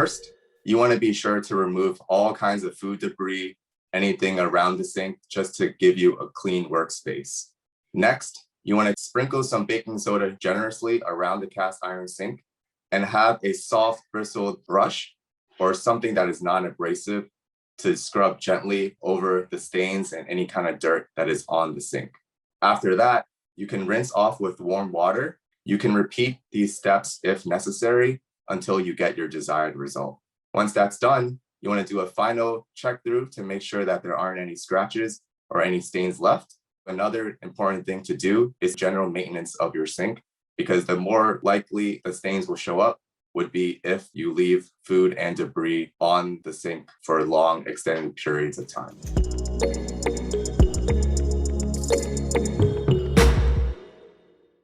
First, you want to be sure to remove all kinds of food debris, anything around the sink, just to give you a clean workspace. Next, you want to sprinkle some baking soda generously around the cast iron sink and have a soft bristled brush or something that is non-abrasive to scrub gently over the stains and any kind of dirt that is on the sink. After that, you can rinse off with warm water. You can repeat these steps if necessary until you get your desired result. Once that's done, you want to do a final check through to make sure that there aren't any scratches or any stains left. Another important thing to do is general maintenance of your sink, because the more likely the stains will show up would be if you leave food and debris on the sink for long extended periods of time.